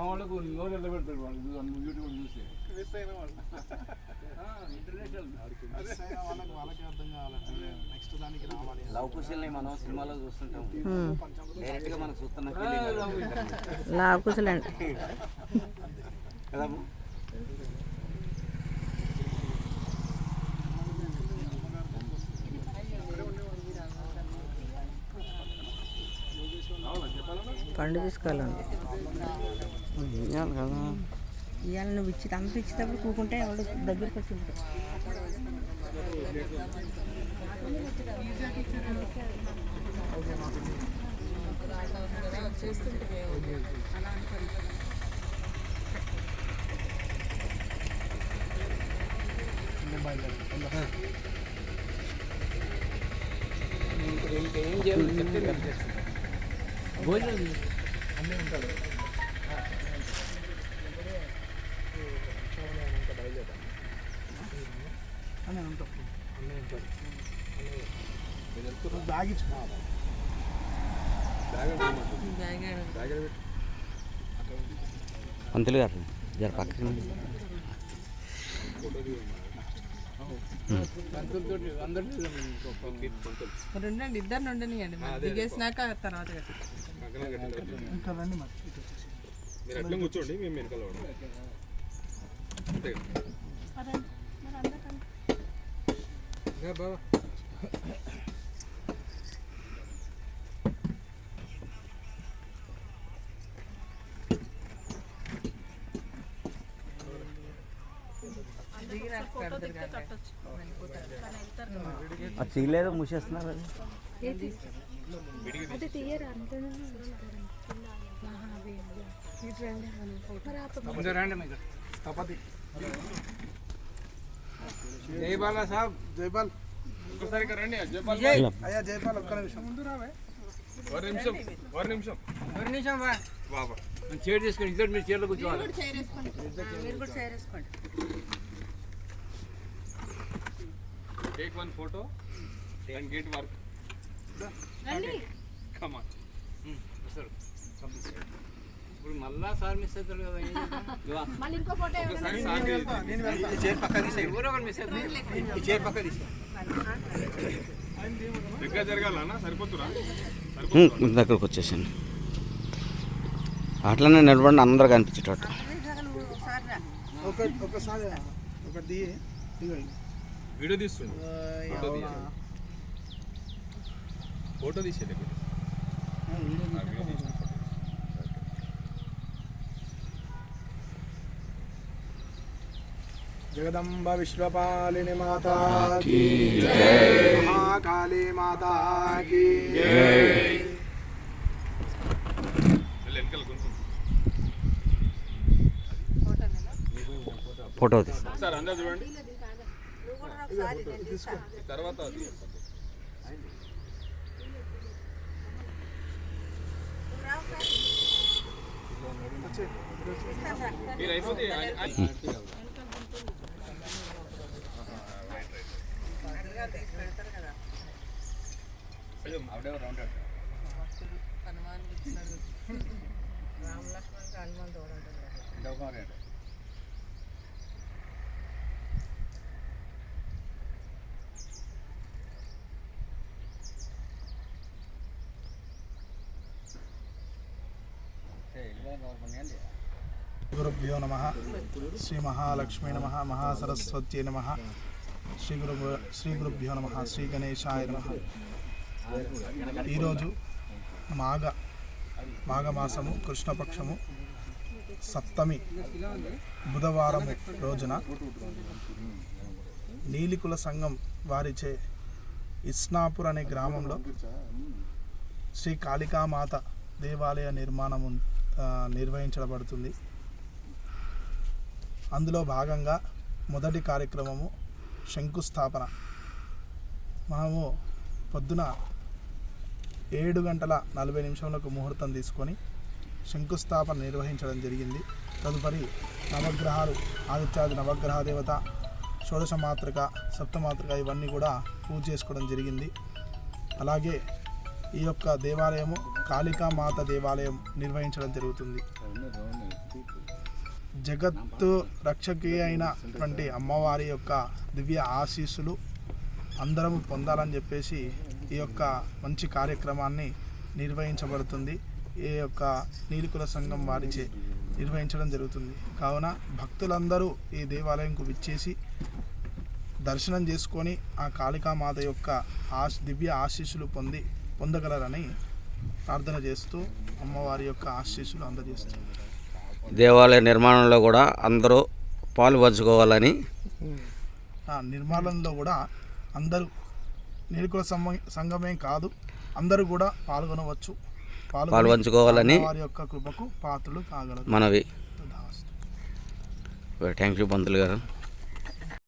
మా వాళ్ళకు నోరు ఎలా పెడతాడు వాళ్ళు యూట్యూబ్ చూసి వాళ్ళకి అర్థం కావాలంటే నెక్స్ట్ దానికి రావాలి. లవ్ కుశల్ని మనం సినిమాలో చూస్తుంటాం, డైరెక్ట్ గా మనం చూస్తున్నాం లవ్ కుశల్ అంటే కదమ్మా. పండు తీసుకోవాలండి కదా ఇవాళ నువ్వు అంత ఇచ్చేటప్పుడు కూకుంటే ఎవరు దగ్గరికి వచ్చి ఇంకేం చేయాలి చెప్తే భోజనం అన్నీ ఉంటాడు. అన్నీ ఉంటాడు అన్నీ ఉంటాడు. బ్యాగ్ ఇచ్చి పంతులు గారు జర పక్కన రెండండి ఇద్దరు ఉండనియండి దిగేసినాక తర్వాత ఇంకా రండి మరి మీరు అట్లా కూర్చోండి మేము వెనకాల బాబా చీలేదో మూసేస్తున్నారు జైపాల్ సాబ్ జైపాల్ ఒకసారి రండి జైపాల్ అయ్యా జైపాల్ ఒక్క నిమిషం ముందు రావే. ఒక నిమిషం బాబా చైర్ చేసుకోండి ఇద్దరు మీరు చైర్లో కూర్చోవాలి take one photo and get work come on ఇప్పుడు మళ్ళా సార్ మిస్ అవుతాడు కదా దగ్గర జరగాలన్నా సరిపోతురా దగ్గరకు వచ్చేసాను అట్లనే నిలబడి అందరూ కనిపించేటట్టు ఒకసారి ఒకటి వీడియో తీస్తుంది ఫోటో తీసేది జగదంబ విశ్వపాలిని మాతా కీ జై, మహాకాళీ మాతా కీ జై. ఫోటో సార్ అందరూ చూడండి తర్వాత మీరు అయిపోతే గురుభ్యో నమః. శ్రీ మహాలక్ష్మీ నమః, మహాసరస్వత్యై నమః, శ్రీ గురుభ్యో నమః, శ్రీ గణేశాయ నమః. ఈరోజు మాఘమాసము కృష్ణపక్షము సప్తమి బుధవారము రోజున నీలికుల సంఘం వారిచే ఇస్నాపూర్ అనే గ్రామంలో శ్రీ కాళికామాత దేవాలయ నిర్మాణము నిర్వహించబడుతుంది. అందులో భాగంగా మొదటి కార్యక్రమము శంకుస్థాపన. మనము పొద్దున 7:40 ముహూర్తం తీసుకొని శంకుస్థాపన నిర్వహించడం జరిగింది. తదుపరి నవగ్రహాలు, ఆదిత్యాది నవగ్రహ దేవత, షోడశ మాతృక, సప్తమాతృక ఇవన్నీ కూడా పూజ చేసుకోవడం జరిగింది. అలాగే ఈ యొక్క దేవాలయము కాళికామాత దేవాలయం నిర్వహించడం జరుగుతుంది. జగత్తు రక్షకి అయినటువంటి అమ్మవారి యొక్క దివ్య ఆశీస్సులు అందరం పొందాలని చెప్పేసి ఈ యొక్క మంచి కార్యక్రమాన్ని నిర్వహించబడుతుంది. ఈ యొక్క నీలికుల సంఘం వారిచే నిర్వహించడం జరుగుతుంది. కావున భక్తులందరూ ఈ దేవాలయంకు విచ్చేసి దర్శనం చేసుకొని ఆ కాళికామాత యొక్క దివ్య ఆశీస్సులు పొందగలరని ప్రార్థన చేస్తూ అమ్మవారి యొక్క ఆశీస్సులు అందజేస్తుంది. దేవాలయ నిర్మాణంలో కూడా అందరూ పాలు పంచుకోవాలని, నిర్మాణంలో కూడా అందరూ నీలికుల సంఘమే కాదు అందరూ కూడా పాల్గొనవచ్చు, పాలు పంచుకోవాలని వారి యొక్క కృపకు పాత్రలు కాగలరు మనవి. థ్యాంక్ యూ పంతులు గారు.